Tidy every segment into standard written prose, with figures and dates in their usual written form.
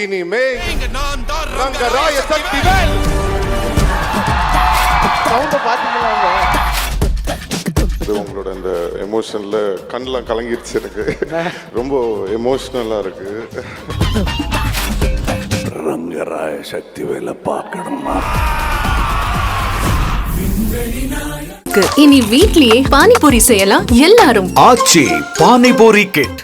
இனிமே ரங்கராய சக்திவேல். சவுண்ட பாத்தீங்களாங்க? உங்களோட அந்த எமோஷன்ல கண்ணெல்லாம் கலங்கிருச்சு. எனக்கு ரொம்ப எமோஷனலா இருக்கு. ரங்கராய சக்திவேலை பார்க்கணுமா? இனி வீட்லயே பானிபூரி செய்யலாம் எல்லாரும். Aachi panipuri kit.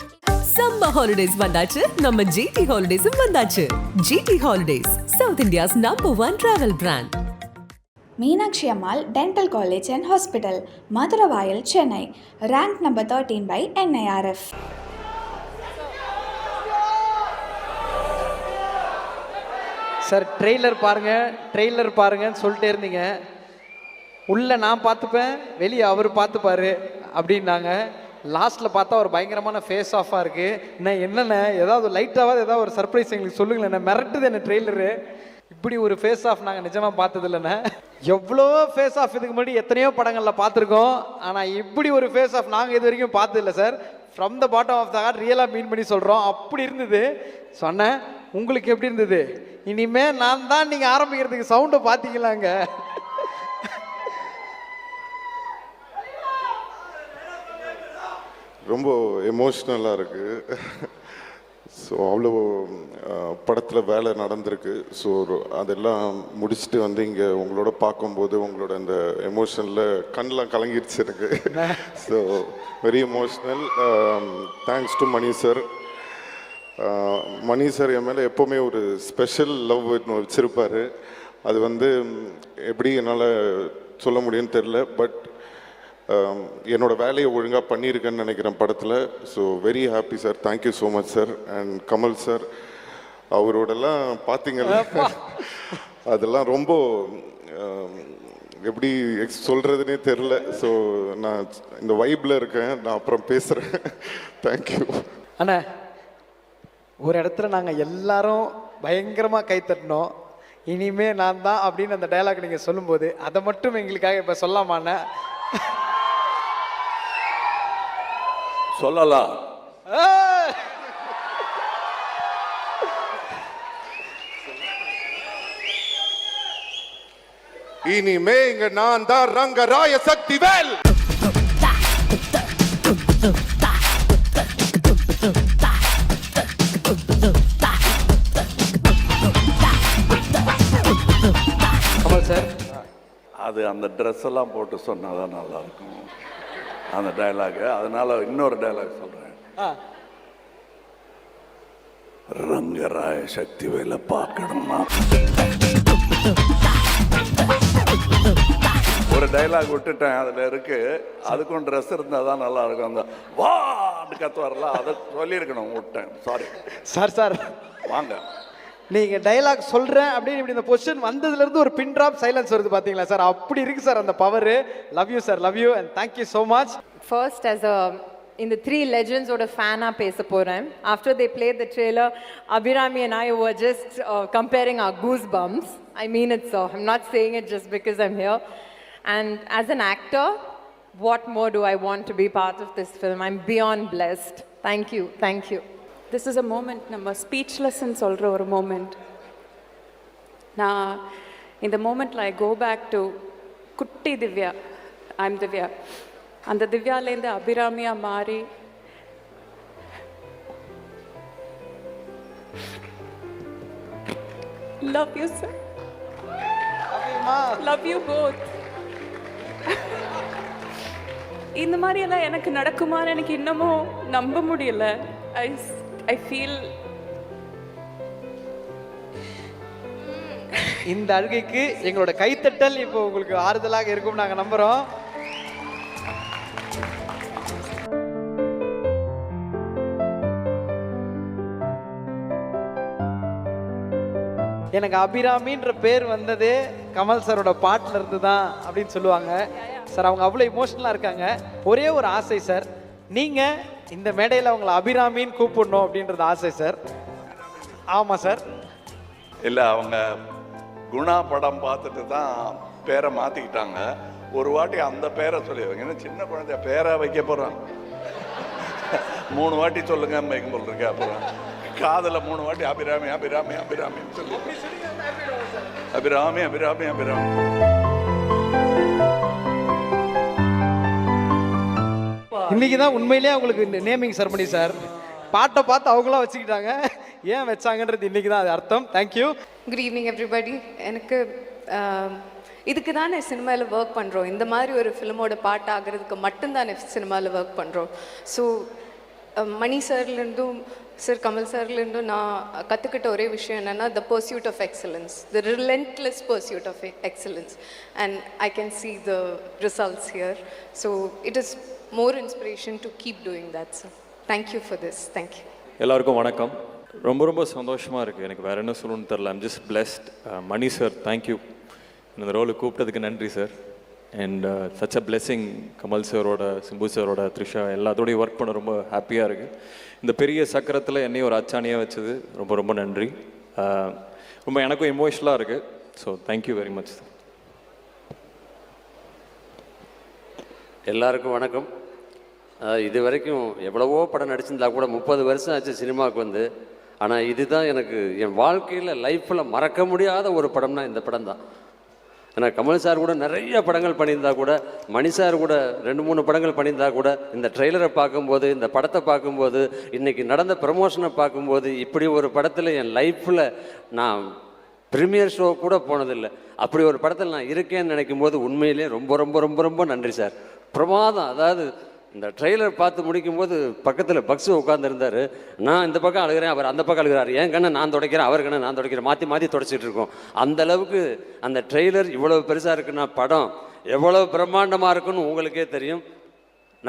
Summer holidays வந்தாச்சு, நம்ம ஜிடி ஹாலிடேஸும் வந்தாச்சு. GT holidays, south India's #1 travel brand. Meenakshi Ammal dental college and hospital, Maduravoyal, Chennai. Rank number 13 by NIRF. Sir trailer பாருங்கன்னு சொல்லிட்டே இருந்தீங்க. உள்ள நான் பார்த்துப்பேன், வெளியே அவர் பார்த்துப்பாரு அப்படின்னாங்க. லாஸ்ட்டில் பார்த்தா ஒரு பயங்கரமான ஃபேஸ் ஆஃபாக இருக்குது. நான் என்னென்ன ஏதாவது லைட்டாவது ஏதாவது ஒரு சர்ப்ரைஸ் எங்களுக்கு சொல்லுங்களேன். என்ன மிரட்டுது என்ன ட்ரெய்லரு. இப்படி ஒரு ஃபேஸ் ஆஃப் நாங்கள் நிஜமாக பார்த்தது இல்லைண்ணே. எவ்வளோ ஃபேஸ் ஆஃப் இதுக்கு முன்னாடி எத்தனையோ படங்களில் பார்த்துருக்கோம். ஆனால் இப்படி ஒரு ஃபேஸ் ஆஃப் நாங்கள் இது வரைக்கும் பார்த்ததில்லை sir. From the bottom of the heart ரியலாக மீன் பண்ணி சொல்கிறோம். அப்படி இருந்தது சொன்னேன். உங்களுக்கு எப்படி இருந்தது? இனிமே நான் தான் நீங்கள் ஆரம்பிக்கிறதுக்கு சவுண்டை பார்த்தீங்களாங்க? ரொம்ப எமோஷ்னலாக இருக்குது. ஸோ அவ்வளோ படத்தில் வேலை நடந்திருக்கு. ஸோ அதெல்லாம் முடிச்சுட்டு வந்து இங்கே உங்களோட பார்க்கும்போது உங்களோட அந்த எமோஷனில் கண்ணெலாம் கலங்கிருச்சு எனக்கு. So very emotional. Thanks to Mani sir. Mani sir என் மேலே எப்போவுமே ஒரு ஸ்பெஷல் லவ் வச்சுருப்பார். அது வந்து எப்படி என்னால் சொல்ல முடியும்னு தெரில. பட் என்னோட வேலையை ஒழுங்காக பண்ணியிருக்கேன்னு நினைக்கிறேன் படத்தில். So very happy sir. Thank you so much sir. And Kamal sir அவரோடலாம் பார்த்தீங்கன்னா அதெல்லாம் ரொம்ப எப்படி சொல்கிறதுனே தெரில. ஸோ நான் இந்த வைப்பில் இருக்கேன். நான் அப்புறம் பேசுகிறேன். தேங்க்யூ அண்ணா. ஒரு இடத்துல நாங்கள் எல்லாரும் பயங்கரமாக கைத்தட்டினோம். இனிமே நான் தான் அப்படின்னு அந்த டயலாக் நீங்கள் சொல்லும்போது அதை மட்டும் எங்களுக்காக இப்போ சொல்லாமாண்ணே? சொல்லலாம். இனிமே இங்க நான் தான் ரங்கராய சக்திவேல். கமல் சார் அது அந்த ட்ரெஸ் எல்லாம் போட்டு சொன்னாதான் நல்லா இருக்கும் அந்த டயலாக். அதனால இன்னொரு டயலாக் சொல்றேன். ரங்கராய சக்திவேலை பார்க்கணுமா? ஒரு டைலாக் விட்டுட்டேன், அதுல இருக்கு. அதுக்கும் ட்ரெஸ் இருந்தா தான் நல்லா இருக்கும். அந்த வான்னு கத்து வரலாம், அதை சொல்லியிருக்கணும், விட்டேன். சாரி சார் வாங்க. நீங்க டைலாக் சொல்றேன் அப்படின்னு இப்படி இந்த பொசிஷன் வந்ததுல இருந்து ஒரு பின் டிராப் சைலன்ஸ் வருது பாத்தீங்களா சார்? அப்படி இருக்கு சார் அந்த power. Love you sir, love you and thank you so much. First, as a in the three legends or a fan up pesa poram. After they played the trailer, Abhirami and I were just comparing our goosebumps. I mean it, so I'm not saying it just because I'm here. And as an actor, what more do I want to be part of this film? I'm beyond blessed. Thank you. This is a moment, நம்ம ஸ்பீச்லெஸ்ன்னு சொல்கிற ஒரு moment. நான் இந்த மூமெண்ட்டில் ஐ go back to குட்டி Divya. I'm Divya. அந்த திவ்யாலேருந்து அபிராமியாக மாறி love you sir. Love you both. இந்த மாதிரியெல்லாம் எனக்கு நடக்குமான்னு எனக்கு இன்னமும் நம்ப முடியல. I feel இந்த அழுகைக்கு எங்களோட கைத்தட்டல் இப்போ உங்களுக்கு ஆறுதலாக இருக்கும் நாங்கள் நம்புறோம். எனக்கு அபிராமின்ற பேர் வந்ததே கமல் சாரோட பாட்டில் இருந்து தான் அப்படின்னு சொல்லுவாங்க சார். அவங்க அவ்வளோ இமோஷனலாக இருக்காங்க. ஒரே ஒரு ஆசை சார், நீங்கள் இந்த மேடையில் அவங்களை அபிராமின்னு கூப்பிடணும் அப்படின்றது ஆசை சார். ஆமாம் சார். இல்லை, அவங்க குணா படம் பார்த்துட்டு தான் பேரை மாற்றிக்கிட்டாங்க. ஒரு வாட்டி அந்த பேரை சொல்லிடுவாங்க. ஏன்னா சின்ன குழந்தைய பேரை வைக்க போகிறான். 3 வாட்டி சொல்லுங்க வைக்கும் போல் இருக்கு. அப்புறம் காதில் 3 வாட்டி அபிராமி அபிராமி அபிராமின்னு சொல்லி அபிராமி அபிராமி அபிராமி. இன்னைக்கு தான் உண்மையிலேயே அவங்களுக்கு நேமிங் செரமனி சார். பாட்டை பார்த்து அவங்களாம் வச்சுக்கிட்டாங்க, ஏன் வச்சாங்கன்றது இன்னைக்கு தான் அது அர்த்தம். தேங்க்யூ. Good evening everybody. எனக்கு இதுக்கு தானே சினிமாவில் ஒர்க் பண்ணுறோம், இந்த மாதிரி ஒரு ஃபிலிமோட பாட்டு ஆகிறதுக்கு மட்டும்தானே சினிமாவில் ஒர்க் பண்ணுறோம். ஸோ மணி சார்லேருந்தும் சார் கமல் சார்லேருந்தும் நான் கற்றுக்கிட்ட ஒரே விஷயம் என்னென்னா the pursuit of excellence, the relentless pursuit of excellence, and I can see the results here. So it is more inspiration to keep doing that. So thank you for this. Thank you. எல்லாருக்கும் வணக்கம். ரொம்ப ரொம்ப சந்தோஷமாக இருக்குது. எனக்கு வேறு என்ன சொல்லணும்னு தெரில. I'm just blessed. Mani sir, thank you. இந்த ரோலுக்கு கூப்பிட்டதுக்கு நன்றி சார். And such a blessing. Kamal சாரோட, சிம்பு சாரோட, த்ரிஷா எல்லாத்தோடையும் ஒர்க் பண்ண ரொம்ப ஹாப்பியாக இருக்குது. இந்த பெரிய சக்கரத்தில் என்னையும் ஒரு அச்சாணியாக வச்சது ரொம்ப ரொம்ப நன்றி. ரொம்ப எனக்கும் எமோஷ்னலாக இருக்குது. So thank you very much sir. எல்லாருக்கும் வணக்கம். இது வரைக்கும் எவ்வளவோ படம் நடிச்சிருந்தா கூட 30 வருஷம் ஆச்சு சினிமாவுக்கு வந்து. ஆனால் இதுதான் எனக்கு என் வாழ்க்கையில் லைஃப்பில் மறக்க முடியாத ஒரு படம்னா இந்த படம் தான். ஏன்னா கமல் சார் கூட நிறைய படங்கள் பண்ணியிருந்தா கூட, மணி சார் கூட 2-3 படங்கள் பண்ணியிருந்தா கூட, இந்த ட்ரெய்லரை பார்க்கும்போது, இந்த படத்தை பார்க்கும்போது, இன்றைக்கி நடந்த ப்ரமோஷனை பார்க்கும்போது, இப்படி ஒரு படத்தில் என் லைஃப்பில் நான் ப்ரீமியர் ஷோ கூட போனதில்லை. அப்படி ஒரு படத்தில் நான் இருக்கேன்னு நினைக்கும் போது உண்மையிலே ரொம்ப ரொம்ப ரொம்ப ரொம்ப நன்றி சார். பிரமாதம். அதாவது இந்த ட்ரெய்லர் பார்த்து முடிக்கும்போது பக்கத்தில் பக்ஸு உட்காந்துருந்தார். நான் இந்த பக்கம் அழுகிறேன், அவர் அந்த பக்கம் அழுகிறார். என் கண்ணை நான் துடைக்கிறேன், அவர் கண்ணை நான் துடைக்கிறேன், மாற்றி மாற்றி துடைச்சிட்டு இருக்கோம். அந்த அளவுக்கு அந்த ட்ரெய்லர் இவ்வளோ பெருசாக இருக்குன்னா படம் எவ்வளோ பிரம்மாண்டமாக இருக்குன்னு உங்களுக்கே தெரியும்.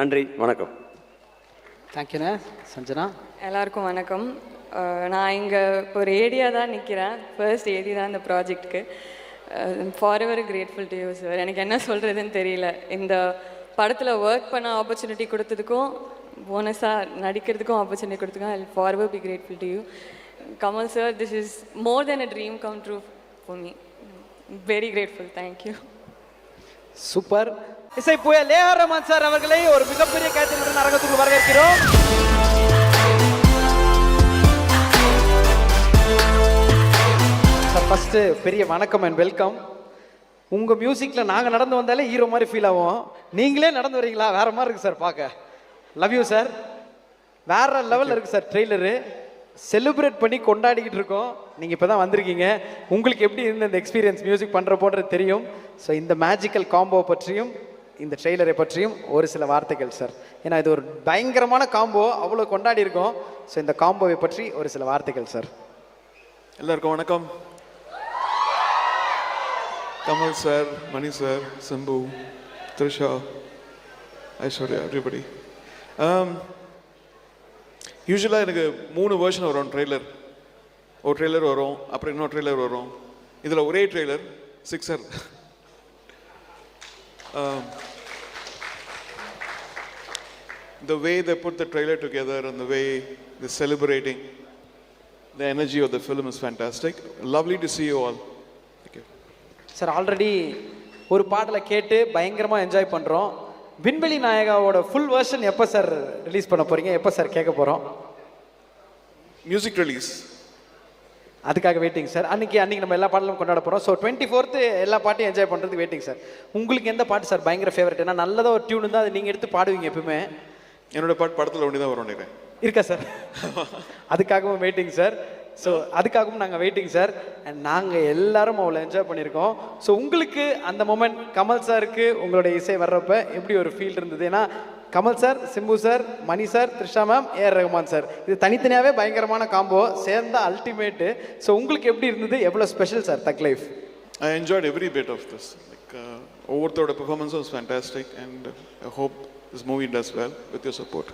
நன்றி, வணக்கம். தேங்க்யூண்ணே. சஞ்சனா. எல்லாருக்கும் வணக்கம். நான் இங்கே ஒரு ஏடியாக தான் நிற்கிறேன். ஃபர்ஸ்ட் ஏடி தான் இந்த ப்ராஜெக்ட்டுக்கு. Forever grateful to you sir. எனக்கு என்ன சொல்கிறதுன்னு தெரியல. இந்த படத்தில் ஒர்க் பண்ண ஆப்பர்ச்சுனிட்டி கொடுத்ததுக்கும், போனஸாக நடிக்கிறதுக்கும் ஆப்பர்ச்சுனிட்டி கொடுத்ததுக்கும் I forever be grateful to you. Kamal sir, this is more than a dream come true for me. Very grateful. Thank you. Super. இசை புயல் ஏஆர் ரஹ்மான் சார் அவர்களை ஒரு மிகப்பெரிய கைத்தட்டலுடன் அரங்கத்துக்கு வரவேற்கிறோம். சார் ஃபஸ்ட்டு பெரிய வணக்கம் அண்ட் வெல்கம். உங்கள் மியூசிக்கில் நாங்கள் நடந்து வந்தாலே ஹீரோ மாதிரி ஃபீல் ஆகும். நீங்களே நடந்து வரீங்களா, வேறு மாதிரி இருக்குது சார் பார்க்க. Love you sir. வேறு லெவலில் இருக்குது சார். ட்ரெய்லரு செலிப்ரேட் பண்ணி கொண்டாடிக்கிட்டு இருக்கோம். நீங்கள் இப்போ தான் வந்திருக்கீங்க. உங்களுக்கு எப்படி இருந்த இந்த எக்ஸ்பீரியன்ஸ் மியூசிக் பண்ணுற போன்றது தெரியும். ஸோ இந்த மேஜிக்கல் காம்போ பற்றியும் இந்த ட்ரெய்லரை பற்றியும் ஒரு சில வார்த்தைகள் சார். ஏன்னா இது ஒரு பயங்கரமான காம்போ, அவ்வளோ கொண்டாடி இருக்கோம். ஸோ இந்த காம்போவை பற்றி ஒரு சில வார்த்தைகள் சார். எல்லாருக்கும் வணக்கம். Kamal sir, Mani sir, Simbu, Trisha, Aishwarya, everybody. Usually எனக்கு 3 வெர்ஷன் வரும் ட்ரெய்லர். ஒரு ட்ரெய்லர் வரும், அப்புறம் இன்னொரு ட்ரெய்லர் வரும். இதில் ஒரே trailer sixer. The way they put the trailer together and the way they're celebrating the energy of the film is fantastic. Lovely to see you all. Sir already ஒரு பாட்டில் கேட்டு பயங்கரமாக என்ஜாய் பண்ணுறோம். விண்வெளி நாயகாவோட ஃபுல் வெர்ஷன் எப்போ sir release பண்ண போகிறீங்க, எப்போ sir கேட்க போகிறோம்? மியூசிக் ரிலீஸ், அதுக்காக வெயிட்டிங் சார். அன்றைக்கி நம்ம எல்லா பாடலும் கொண்டாட போகிறோம். ஸோ 24th எல்லா பாட்டையும் என்ஜாய் பண்ணுறதுக்கு வெயிட்டிங் சார். உங்களுக்கு எந்த பாட்டு சார் பயங்கர ஃபேவரட்? ஏன்னா நல்லதாக ஒரு டியூன் தான், அது நீங்கள் எடுத்து பாடுவீங்க எப்பவுமே. என்னோட பாட்டு படத்தில் ஒன்று தான் வரும் நினைக்கிறேன். இருக்கா சார்? அதுக்காகவும் வெயிட்டிங் சார். ஸோ அதுக்காகவும் நாங்கள் வெயிட்டிங் சார். அண்ட் நாங்கள் எல்லாரும் அவ்வளோ என்ஜாய் பண்ணியிருக்கோம். ஸோ உங்களுக்கு அந்த மொமெண்ட் கமல் சாருக்கு உங்களுடைய இசை வர்றப்ப எப்படி ஒரு ஃபீல் இருந்தது? ஏன்னா Kamal sir, Simbu sir, Mani sir, Trisha ma'am, AR Rahman sir, இது தனித்தனியாகவே பயங்கரமான காம்போ, சேர்ந்தா அல்டிமேட்டு. ஸோ உங்களுக்கு எப்படி இருந்தது? எவ்வளோ ஸ்பெஷல் சார் தக் life? I enjoyed every bit of this. ஒவ்வொருத்தரோட performance was fantastic and I hope this movie does well with your support.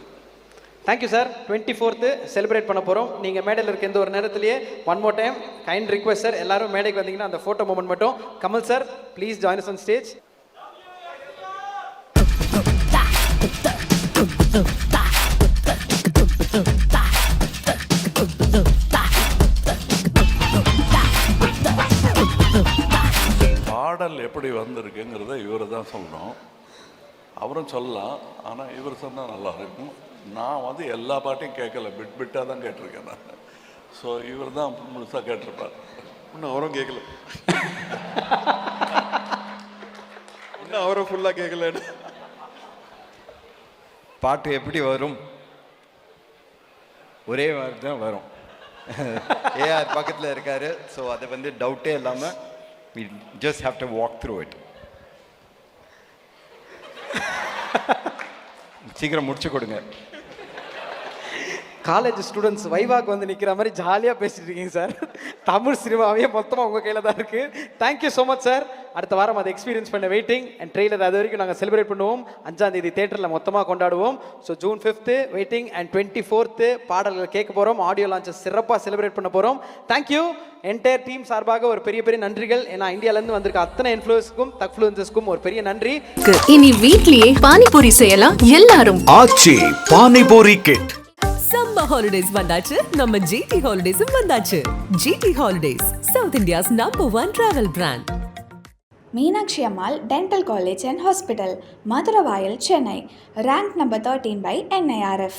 Thank you sir. 24th celebrate பண்ண போகிறோம். நீங்கள் மேடையில் இருக்க எந்த ஒரு நேரத்திலேயே one more time kind request sir, எல்லாரும் மேடைக்கு வந்தீங்கன்னா அந்த ஃபோட்டோ மூமெண்ட் மட்டும். Kamal sir please join us on stage. பாடல் எப்படி வந்திருக்குங்கிறத இவர் தான் சொல்லணும். அவரும் சொல்லலாம், ஆனால் இவர் சொன்னால் நல்லா இருக்கும். நான் வந்து எல்லா பாட்டையும் கேட்கல, பிட்டாக தான் கேட்டிருக்கேன் நான். ஸோ இவர் தான் முழுசாக கேட்டிருப்பார். இன்னும் அவரும் கேட்கல. இன்னும் அவரும் ஃபுல்லாக கேட்கல. பாட்டு எப்படி வரும்? ஒரே வாரம் தான் வரும். ஏஆர் பக்கத்தில் இருக்காரு. ஸோ அதை வந்து டவுட்டே இல்லாமல் we just have to walk through it. சீக்கிரம் முடிச்சு கொடுங்க. காலேஜ் ஸ்டூடெண்ட்ஸ் வைவாக்கு வந்து நிற்கிற மாதிரி ஜாலியாக பேசிட்டு இருக்கீங்க சார். தமிழ் சினிமாவே மொத்தமாக உங்கள் கையில் தான் இருக்குது. Thank you so much sir. அடுத்த வாரம் அதை எக்ஸ்பீரியன்ஸ் பண்ண வெயிட்டிங். அண்ட் ட்ரெய்லர் அது வரைக்கும் நாங்கள் செலிப்ரேட் பண்ணுவோம். 5ஆம் தேதி தேட்டரில் மொத்தமாக கொண்டாடுவோம். So June 5th waiting and 24th பாடல்கள் கேட்க போகிறோம். ஆடியோ லான்ச்சை சிறப்பாக செலிப்ரேட் பண்ண போகிறோம். தேங்க்யூ. என்டையர் டீம் சார்பாக ஒரு பெரிய பெரிய நன்றிகள். ஏன்னா இந்தியாவிலேருந்து வந்திருக்க அத்தனை இன்ஃப்ளூயன்ஸ்க்கும் தக்ஃப்ளூயன்சஸ்க்கும் ஒரு பெரிய நன்றி. இனி வீட்லயே பானிபூரி செய்யலாம் எல்லாரும். Aachi panipuri kit. Summer holidays வந்தாச்சு, நம்ம ஜிடி ஹாலிடேஸும் வந்தாச்சு. GT holidays, south India's #1 travel brand. Meenakshi Ammal dental college and hospital, Maduravoyal, Chennai. Rank number 13 by NIRF.